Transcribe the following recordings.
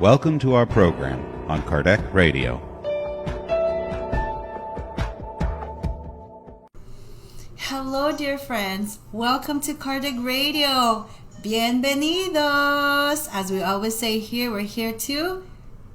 Welcome to our program on Kardec Radio. Hello, dear friends. Welcome to Kardec Radio. Bienvenidos. As we always say here, we're here to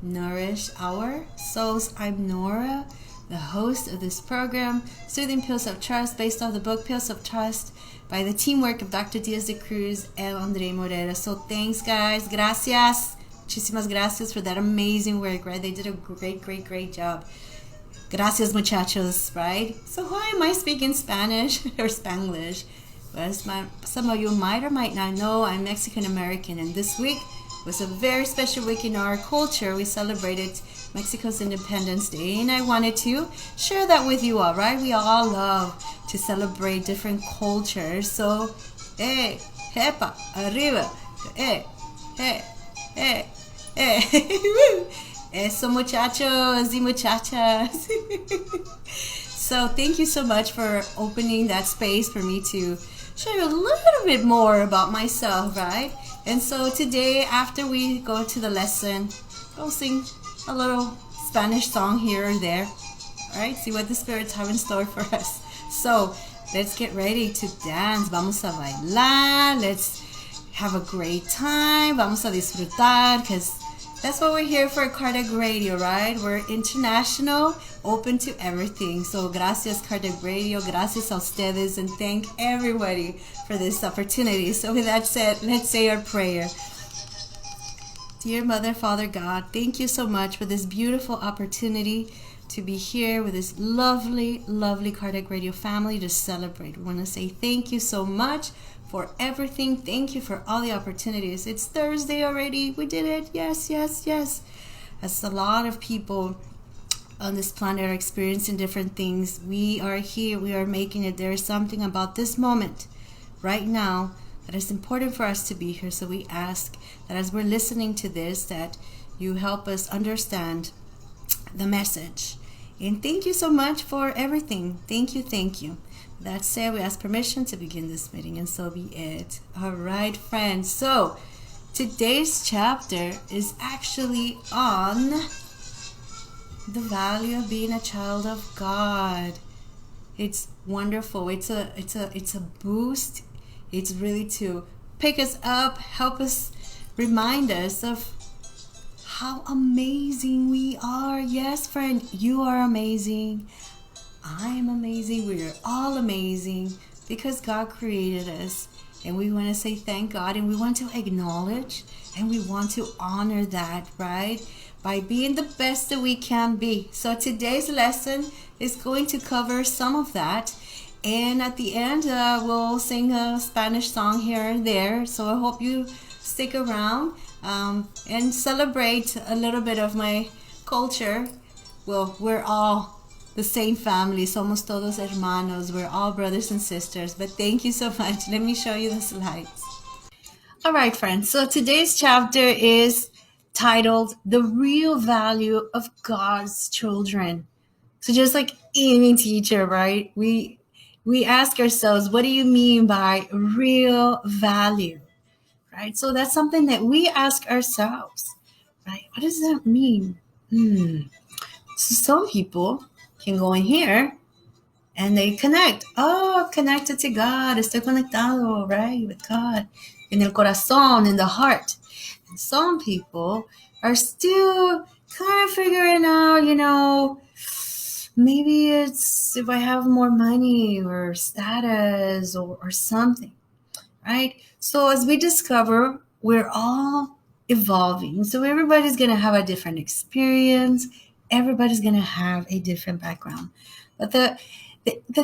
nourish our souls. I'm Nora, the host of this program, Soothing Pills of Trust, based off the book Pills of Trust by the teamwork of Dr. Diaz de Cruz and Andre Morera. So thanks, guys. Gracias. Muchísimas gracias for that amazing work, right? They did a great job. Gracias, muchachos, right? So why am I speaking Spanish or Spanglish? Well, some of you might or might not know I'm Mexican-American, and this week was a very special week in our culture. We celebrated Mexico's Independence Day, and I wanted to share that with you all, right? We all love to celebrate different cultures. So, hey, jepa, arriba, hey, hey, hey, hey. Eso, muchachos y muchachas. So thank you so much for opening that space for me to show you a little bit more about myself, right? And so today, after we go to the lesson, we'll sing a little Spanish song here or there. All right, see what the spirits have in store for us. So let's get ready to dance. Vamos a bailar. Let's have a great time. Vamos a disfrutar, because that's what we're here for, Kardec Radio, right? We're international, open to everything. So gracias, Kardec Radio. Gracias a ustedes, and thank everybody for this opportunity. So with that said, let's say our prayer. Dear Mother, Father God, thank you so much for this beautiful opportunity to be here with this lovely Kardec Radio family to celebrate. We want to say thank you so much for everything. Thank you for all the opportunities. It's Thursday already. We did it. Yes. As a lot of people on this planet are experiencing different things, we are here. We are making it. There is something about this moment right now that is important for us to be here. So we ask that as we're listening to this, that you help us understand the message. And thank you so much for everything. Thank you. That said, we ask permission to begin this meeting, and so be it. All right, friends. So today's chapter is actually on the value of being a child of God. It's wonderful. It's a boost. It's really to pick us up, help us, remind us of how amazing we are. Yes, friend, you are amazing. I'm amazing. We are all amazing because God created us, and we want to say thank God, and we want to acknowledge, and we want to honor that, right? By being the best that we can be. So today's lesson is going to cover some of that, and at the end we'll sing a Spanish song here and there. So I hope you stick around and celebrate a little bit of my culture. Well, we're all the same family, somos todos hermanos, we're all brothers and sisters. But thank you so much. Let me show you the slides. All right, friends, so today's chapter is titled The Real Value of God's Children. So just like any teacher, right, we ask ourselves, what do you mean by real value, right? So that's something that we ask ourselves, right? What does that mean? So some people can go in here and they connect. Oh, connected to God. Estoy conectado, right, with God. In el corazón, in the heart. And some people are still kind of figuring out, maybe it's if I have more money or status or something, right? So as we discover, we're all evolving. So everybody's going to have a different experience. Everybody's going to have a different background. But the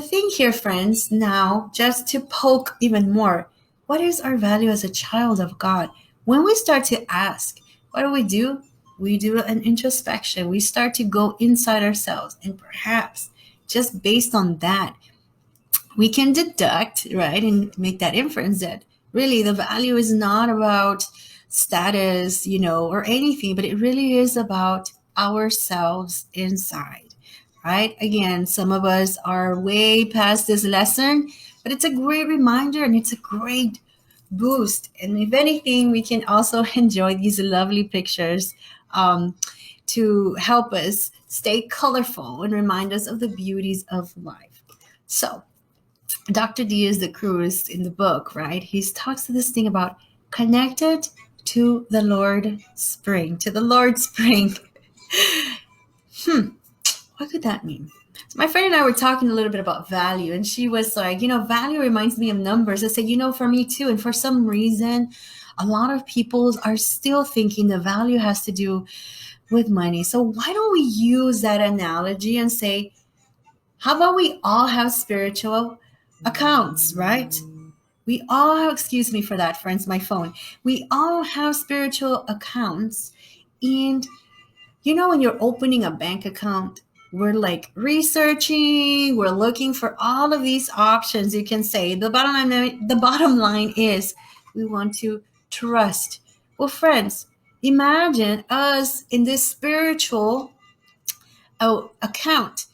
thing here, friends, now, just to poke even more, what is our value as a child of God? When we start to ask, what do? We do an introspection. We start to go inside ourselves. And perhaps just based on that, we can deduct, right, and make that inference that really the value is not about status, or anything, but it really is about ourselves inside, right? Again, some of us are way past this lesson, but it's a great reminder, and it's a great boost. And if anything, we can also enjoy these lovely pictures to help us stay colorful and remind us of the beauties of life. So, Dr. Diaz de Cruz in the book, right? He talks to this thing about connected to the Lord Spring, to the Lord Spring. What could that mean? So my friend and I were talking a little bit about value, and she was like, value reminds me of numbers. I said, for me too. And for some reason, a lot of people are still thinking the value has to do with money. So why don't we use that analogy and say, how about we all have spiritual accounts, right? We all have, excuse me for that, friends, my phone. We all have spiritual accounts. And when you're opening a bank account, we're like researching, we're looking for all of these options. You can say the bottom line is we want to trust. Well, friends, imagine us in this spiritual account.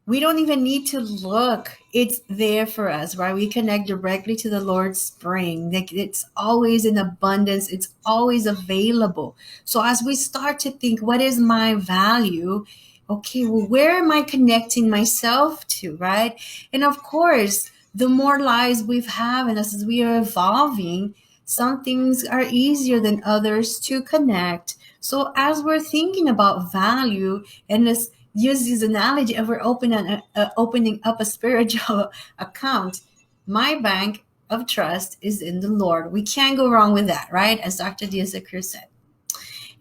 We don't even need to look. It's there for us, right? We connect directly to the Lord's Spring. Like, it's always in abundance. It's always available. So as we start to think, what is my value? Okay, well, where am I connecting myself to, right? And of course, the more lives we've had, and as we are evolving, some things are easier than others to connect. So as we're thinking about value, and this use this analogy of we're opening up a spiritual account, my bank of trust is in the Lord. We can't go wrong with that, right? As Dr. Diaz de Cruz said.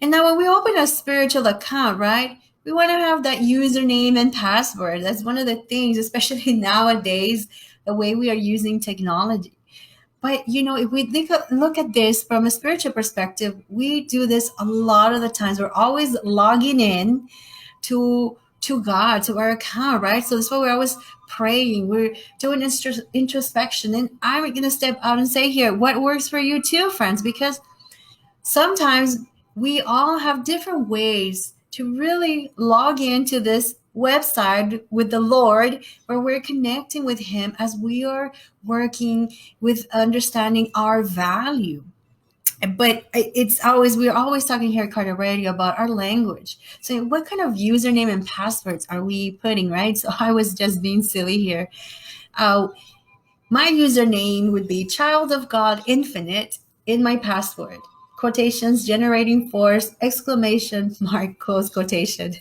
And now when we open a spiritual account, right, we want to have that username and password. That's one of the things, especially nowadays, the way we are using technology. But, if we look at this from a spiritual perspective, we do this a lot of the times. We're always logging in to God, to our account, right? So that's why we're always praying. We're doing introspection. And I'm going to step out and say here, what works for you too, friends? Because sometimes we all have different ways to really log into this website with the Lord, where we're connecting with Him as we are working with understanding our value. But we're always talking here at Carter Radio about our language. So what kind of username and passwords are we putting, right? So I was just being silly here. My username would be Child of God Infinite in my password. Quotations, generating force, exclamation mark, close quotation.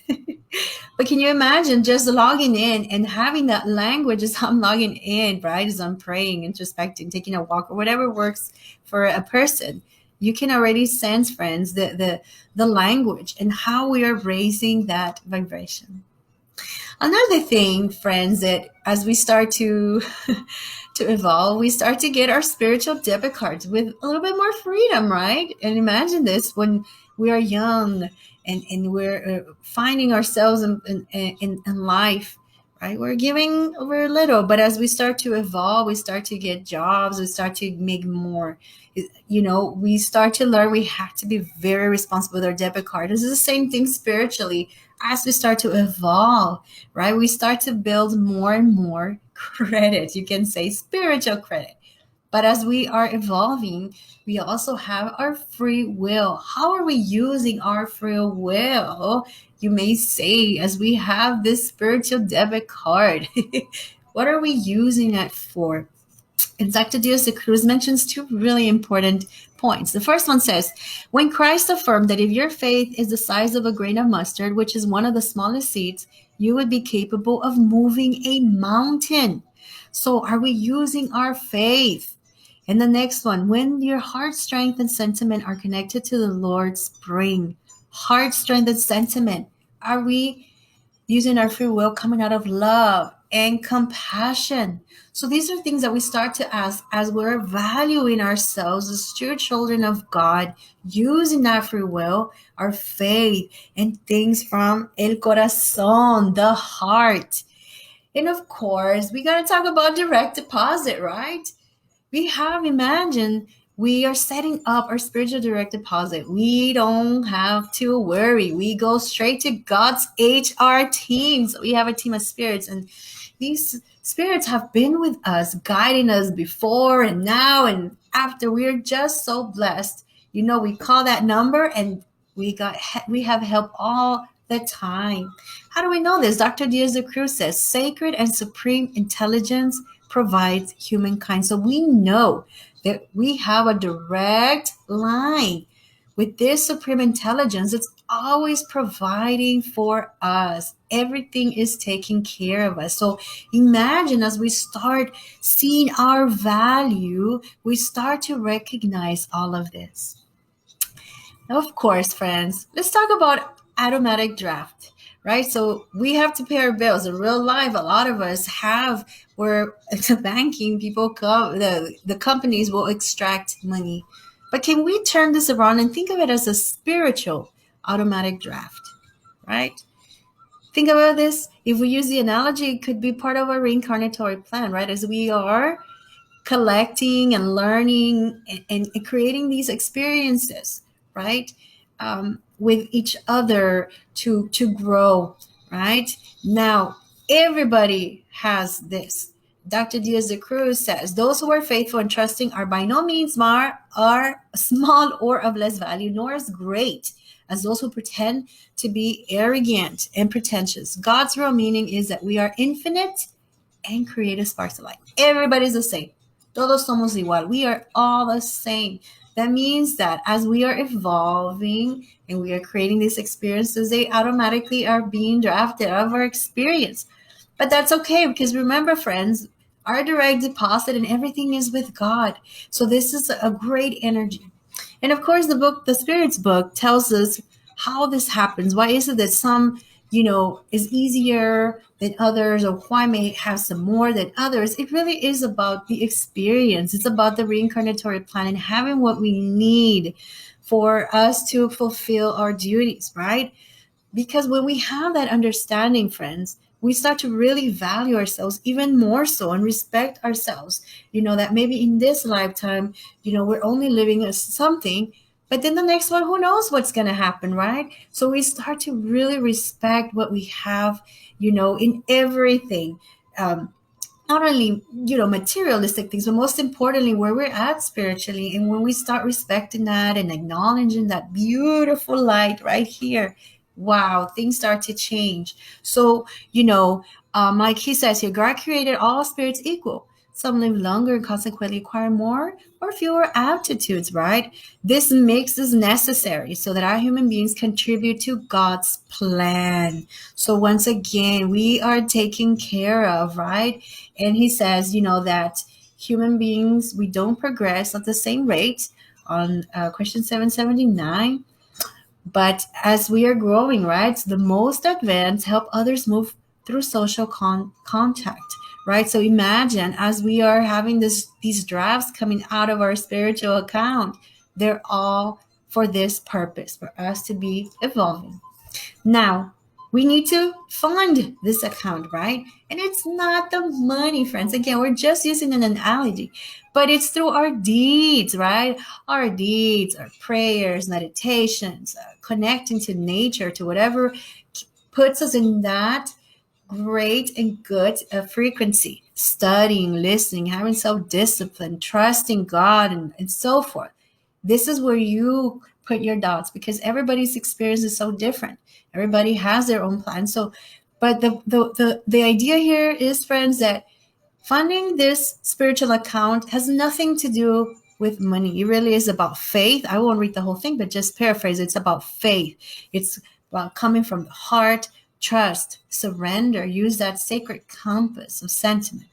But can you imagine just logging in and having that language as I'm logging in, right? As I'm praying, introspecting, taking a walk, or whatever works for a person. You can already sense, friends, the language and how we are raising that vibration. Another thing, friends, that as we start to evolve, we start to get our spiritual debit cards with a little bit more freedom, right? And imagine this when we are young and we're finding ourselves in life, right? We're giving over little, but as we start to evolve, we start to get jobs, we start to make more. We start to learn we have to be very responsible with our debit card. This is the same thing spiritually. As we start to evolve, right, we start to build more and more credit. You can say spiritual credit. But as we are evolving, we also have our free will. How are we using our free will? You may say, as we have this spiritual debit card, what are we using it for? And Dr. Diaz de Cruz mentions two really important points. The first one says, when Christ affirmed that if your faith is the size of a grain of mustard, which is one of the smallest seeds, you would be capable of moving a mountain. So are we using our faith? And the next one, when your heart strength and sentiment are connected to the Lord's Spring, heart strength and sentiment, are we using our free will coming out of love and compassion? So these are things that we start to ask as we're valuing ourselves as true children of God, using that free will, our faith, and things from el corazón, the heart. And of course, we got to talk about direct deposit, right? We are setting up our spiritual direct deposit. We don't have to worry. We go straight to God's HR team. So we have a team of spirits, and these spirits have been with us, guiding us before and now and after. We're just so blessed. We call that number and we have help all the time. How do we know this? Dr. Diaz de Cruz says sacred and supreme intelligence provides humankind. So we know that we have a direct line with this supreme intelligence. It's always providing for us. Everything is taking care of us. So imagine as we start seeing our value, we start to recognize all of this. Now, of course, friends, let's talk about automatic draft, right? So we have to pay our bills. In real life, a lot of us have where the banking people come, the companies will extract money. But can we turn this around and think of it as a spiritual automatic draft, right? Think about this. If we use the analogy, it could be part of our reincarnatory plan, right? As we are collecting and learning and creating these experiences, right? With each other to grow, right? Now, everybody has this. Dr. Diaz de Cruz says, those who are faithful and trusting are by no means are small or of less value, nor as great as those who pretend to be arrogant and pretentious. God's real meaning is that we are infinite and creative sparks of light. Everybody's the same. Todos somos igual. We are all the same. That means that as we are evolving and we are creating these experiences, they automatically are being drafted out of our experience. But that's okay, because remember, friends, our direct deposit and everything is with God. So this is a great energy. And of course, the Spirit's book tells us how this happens. Why is it that some, is easier than others, or why may have some more than others? It really is about the experience. It's about the reincarnatory plan and having what we need for us to fulfill our duties, right? Because when we have that understanding, friends, we start to really value ourselves even more so and respect ourselves. That maybe in this lifetime, we're only living as something, but then the next one, who knows what's going to happen, right? So we start to really respect what we have, in everything. Not only, materialistic things, but most importantly, where we're at spiritually. And when we start respecting that and acknowledging that beautiful light right here, wow, things start to change. So, like he says here, God created all spirits equal. Some live longer and consequently acquire more or fewer aptitudes, right? This makes this necessary so that our human beings contribute to God's plan. So once again, we are taken care of, right? And he says, that human beings, we don't progress at the same rate on question 779. But as we are growing, right, the most advanced help others move through social contact, right? So imagine as we are having these drafts coming out of our spiritual account, they're all for this purpose, for us to be evolving. Now, we need to fund this account, right? And it's not the money, friends. Again, we're just using an analogy, but it's through our deeds, right? Our deeds, our prayers, meditations, connecting to nature, to whatever puts us in that great and good frequency, studying, listening, having self-discipline, trusting God, and so forth. This is where you put your dots, because everybody's experience is so different. Everybody has their own plan. So, but the idea here is, friends, that funding this spiritual account has nothing to do with money. It really is about faith. I won't read the whole thing, but just paraphrase. It's about faith. It's about coming from the heart, trust, surrender, use that sacred compass of sentiment.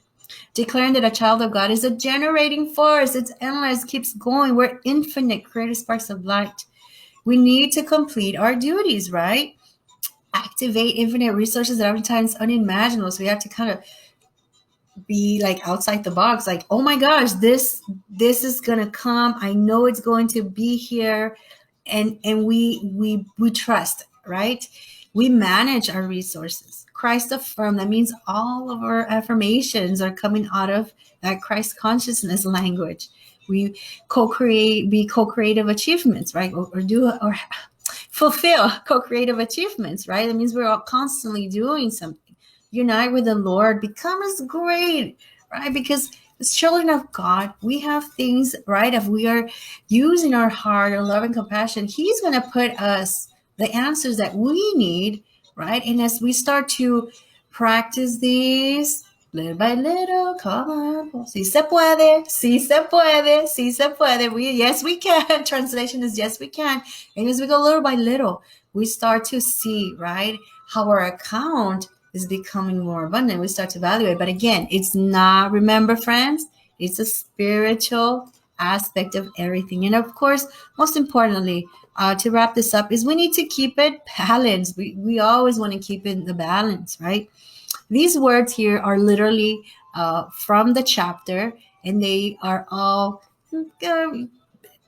Declaring that a child of God is a generating force. It's endless, keeps going. We're infinite, creative sparks of light. We need to complete our duties, right? Activate infinite resources that are sometimes unimaginable. So we have to kind of be like outside the box, like, oh my gosh, this is gonna come. I know it's going to be here, and we trust, right? We manage our resources. Christ affirmed. That means all of our affirmations are coming out of that Christ consciousness language. We be co-creative achievements, right? Or fulfill co-creative achievements, right? That means we're all constantly doing something. unite with the Lord becomes great, right? Because as children of God, we have things, right? If we are using our heart, our love and compassion, He's going to put us the answers that we need, right? And as we start to practice these little by little, come on, si se puede, si se puede, si se puede. Yes, we can. Translation is yes, we can. And as we go little by little, we start to see, right, how our account is becoming more abundant. We start to evaluate. But again, it's not, remember, friends, it's a spiritual aspect of everything. And of course, most importantly, to wrap this up, is we need to keep it balanced. We always want to keep it in the balance, right? These words here are literally from the chapter, and they are all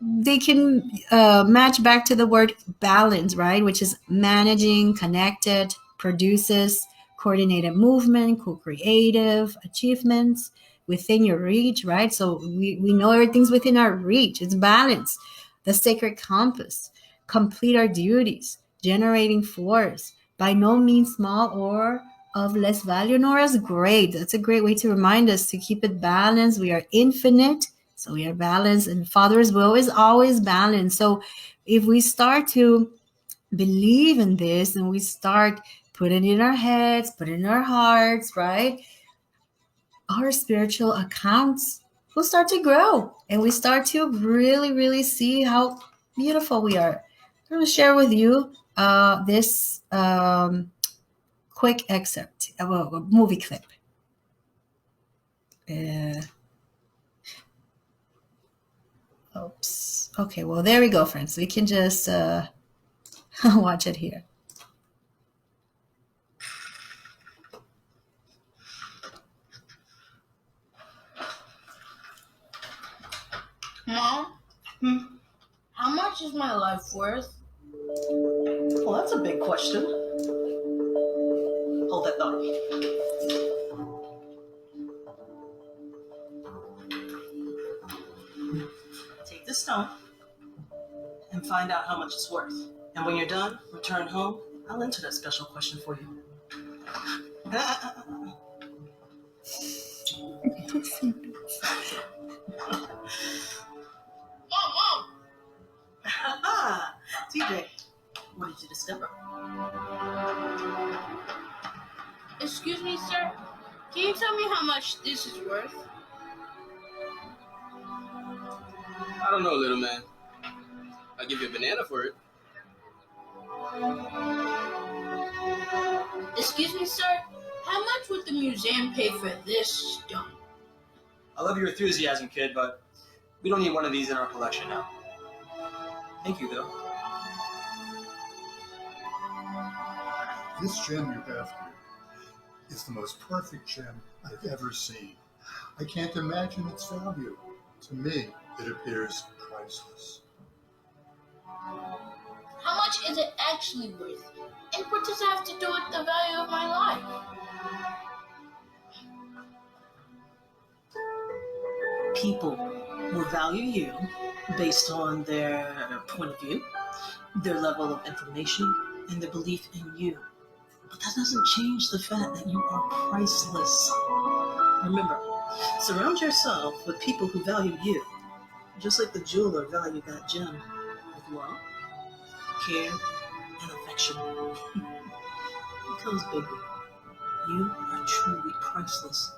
they can match back to the word balance, right? Which is managing, connected, produces, coordinated movement, co-creative achievements within your reach, right? So we know everything's within our reach. It's balance. The sacred compass, complete our duties, generating force, by no means small or of less value. Nora's great. That's a great way to remind us to keep it balanced. We are infinite, so we are balanced, and Father's will is always balanced. So if we start to believe in this and we start putting it in our heads, put it in our hearts, right? Our spiritual accounts will start to grow, and we start to really, really see how beautiful we are. I'm going to share with you this quick excerpt of a movie clip. Oops. Okay, well, there we go, friends. We can just watch it here. Mom, how much is my life worth? Well, that's a big question. Hold that thought. Take this stone and find out how much it's worth. And when you're done, return home. I'll enter that special question for you. Mom! TJ, what did you discover? Excuse me, sir. Can you tell me how much this is worth? I don't know, little man. I'll give you a banana for it. Excuse me, sir. How much would the museum pay for this stone? I love your enthusiasm, kid, but we don't need one of these in our collection now. Thank you, though. This gem you have here is the most perfect gem I've ever seen. I can't imagine its value. To me, it appears priceless. How much is it actually worth? And what does it have to do with the value of my life? People will value you based on their point of view, their level of information, and their belief in you. But that doesn't change the fact that you are priceless. Remember, surround yourself with people who value you, just like the jeweler valued that gem, with love, care, and affection. Because, baby, you are truly priceless.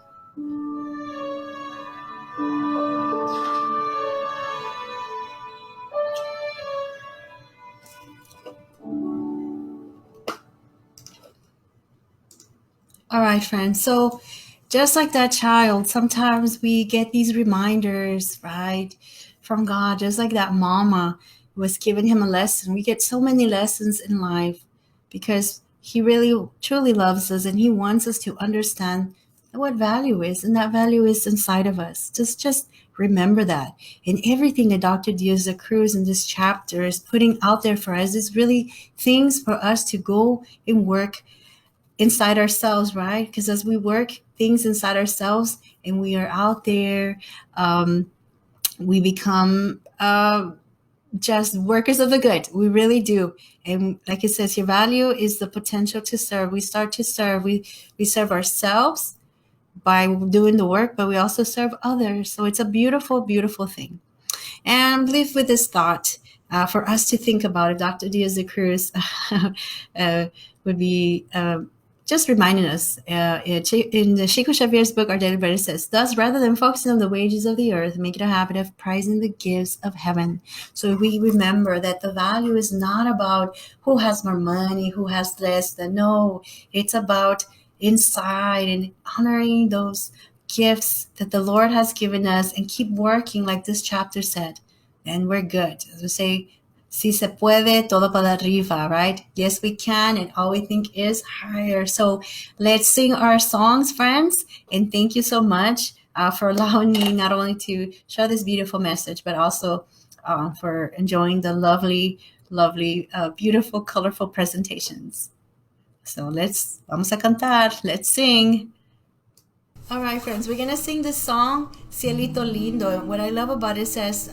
All right, friends. So just like that child, sometimes we get these reminders, right, from God, just like that mama was giving him a lesson. We get so many lessons in life because he really, truly loves us, and he wants us to understand what value is, and that value is inside of us. Just remember that. And everything that Dr. Diaz Cruz in this chapter is putting out there for us is really things for us to go and work inside ourselves, right? Because as we work things inside ourselves and we are out there, we become just workers of the good. We really do. And like it says, your value is the potential to serve. We start to serve. We serve ourselves by doing the work, but we also serve others. So it's a beautiful, beautiful thing. And I believe with this thought, for us to think about it, Dr. Diaz de Cruz would be just reminding us in the Chico Xavier's book, Our Daily Bread, it says, thus, rather than focusing on the wages of the earth, make it a habit of prizing the gifts of heaven. So we remember that the value is not about who has more money, who has less. No, it's about inside and honoring those gifts that the Lord has given us and keep working like this chapter said. And we're good. As we say, si se puede, todo para arriba, right? Yes, we can, and all we think is higher. So let's sing our songs, friends. And thank you so much for allowing me not only to share this beautiful message, but also for enjoying the lovely, beautiful, colorful presentations. So vamos a cantar, let's sing. All right, friends, we're going to sing this song, Cielito Lindo. And what I love about it says,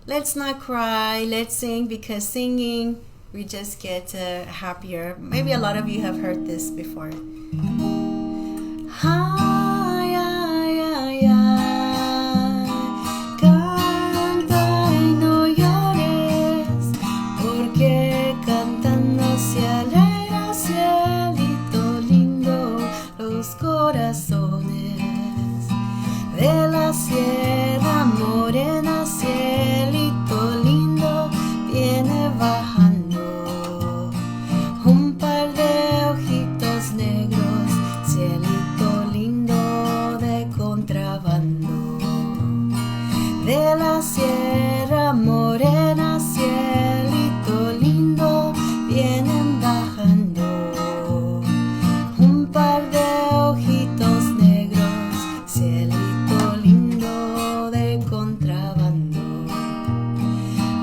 let's not cry, let's sing, because singing, we just get happier. Maybe a lot of you have heard this before. Ay, ay, ay, ay, canta y no llores, porque cantando se alegra, cielito lindo, los corazones de la Sierra Morena, cielito lindo, viene bajando un par de ojitos negros, cielito lindo de contrabando, de la Sierra Morena, cielito lindo, vienen bajando un par de ojitos negros, cielito lindo de contrabando.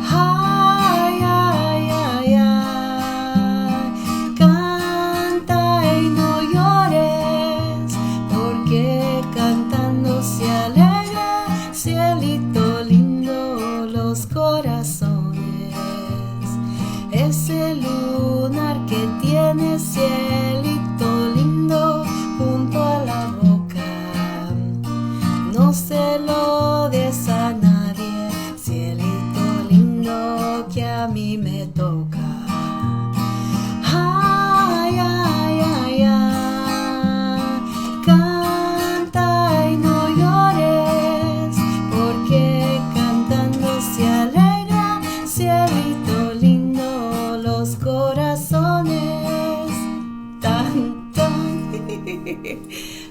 Ay, ay, ay, ay, canta y no llores, porque cantando se alegra, cielito lindo, los corazones. Ese lunar que tiene, cielito lindo, junto a la boca, no se lo des a nadie, cielito lindo, que a mí me toca. Ay, ay, ay, ay, canta y no llores, porque cantando se alegra, cielito lindo, los corazones. Tan, tan.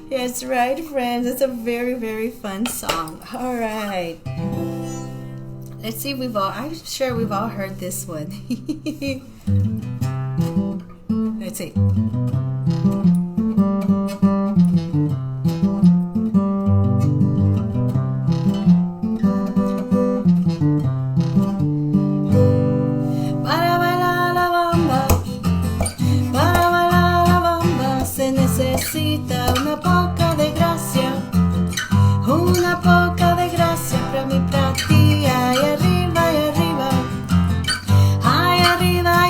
Yes, right, friends. It's a very, very fun song. All right. Let's see if I'm sure we've all heard this one. Let's see. Para bailar la bamba, se necesita una poca de gracia para mí, para ti. Ay,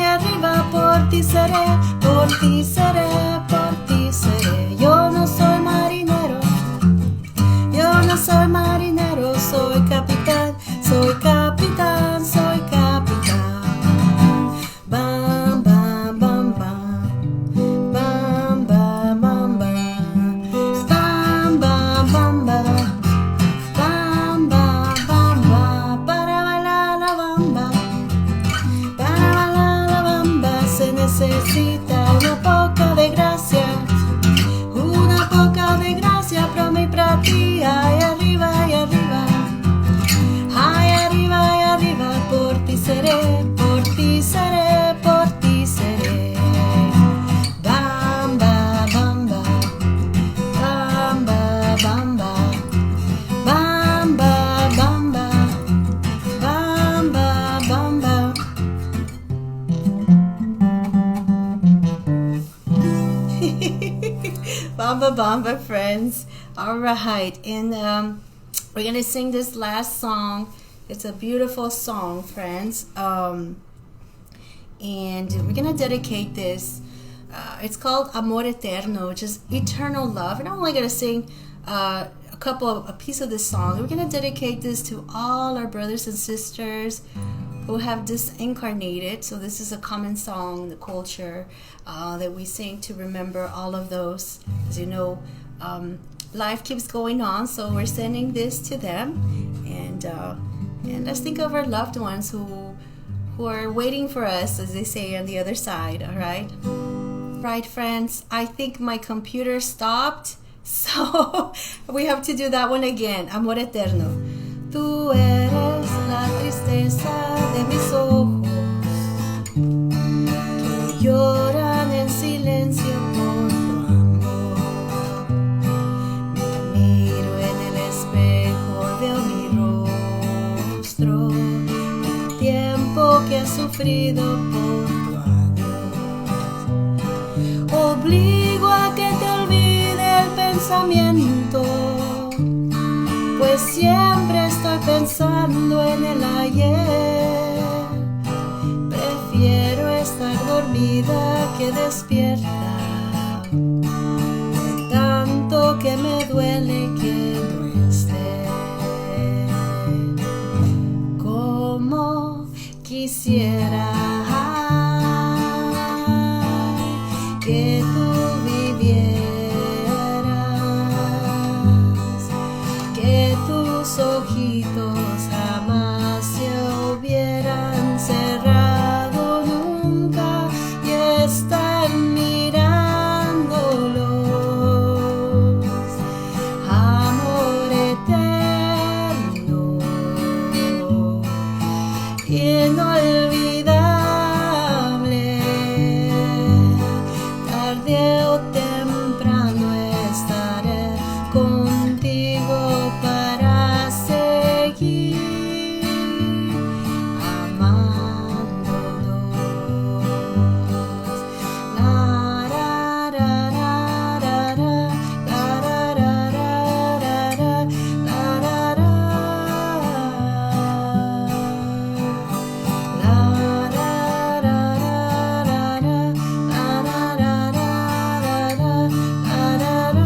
arriba, por ti seré, por ti seré, por ti seré. Yo no soy marinero, soy capitán, soy capitán, soy capitán. Bam, bam, bam, bam, bam, bam, bam, bam, bam, bam, bam, bam. Bamba, bamba, para bailar la bamba, se necesita una poca de gracia para mí, para ti. Ay, arriba, por ti seré, por ti seré, por ti seré. Bamba, bamba, bamba, bamba. Bamba, bamba, bamba, bamba. Bamba, bamba, friends. All right, and we're gonna sing this last song, It's a beautiful song, friends. And we're gonna dedicate this. It's called Amor Eterno, which is eternal love. And I'm only gonna sing a piece of this song. We're gonna dedicate this to all our brothers and sisters who have disincarnated. So this is a common song in the culture that we sing to remember all of those. As you know, life keeps going on, so we're sending this to them. And let's think of our loved ones who are waiting for us, as they say, on the other side. All right? Right, friends? I think my computer stopped, so we have to do that one again. Amor Eterno. Tú eres la tristeza de mis ojos, que lloran en silencio por tu amor. Me miro en el espejo, veo mi rostro, el tiempo que has sufrido por tu adiós. Obligo a que te olvide el pensamiento, pues siempre estoy pensando en el ayer. Prefiero estar dormida que despierta, de tanto que me duele que no esté. Como quisiera que tú vivieras, que tus ojitos jamás se hubieran cerrado nunca y estar mirándolos. Amor eterno, inolvidable, tarde o temprano estaré contigo para seguir amándonos. La, ra, ra, ra, ra, ra, la, ra, ra, ra, ra, ra, la, ra, ra. La, ra, ra, ra, ra, ra, la, ra, ra, ra, ra, ra, la, ra, ra.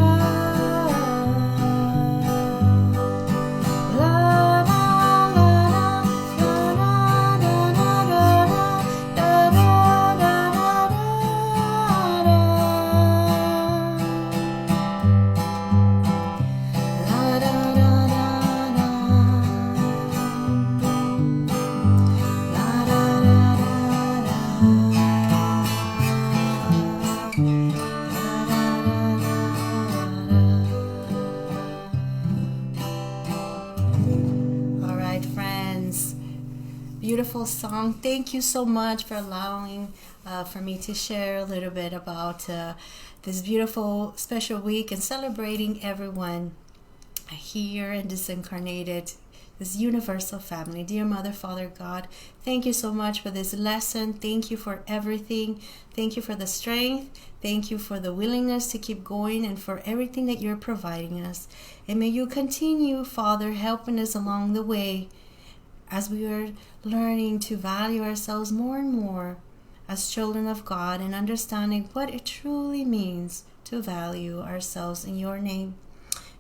All right, friends. Beautiful song. Thank you so much for allowing for me to share a little bit about this beautiful special week and celebrating everyone here in Disincarnated, this universal family. Dear Mother, Father, God, thank you so much for this lesson. Thank you for everything. Thank you for the strength. Thank you for the willingness to keep going and for everything that you're providing us. And may you continue, Father, helping us along the way as we are learning to value ourselves more and more as children of God and understanding what it truly means to value ourselves in your name.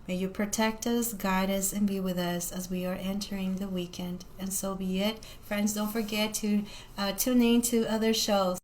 May you protect us, guide us, and be with us as we are entering the weekend. And so be it. Friends, don't forget to tune in to other shows.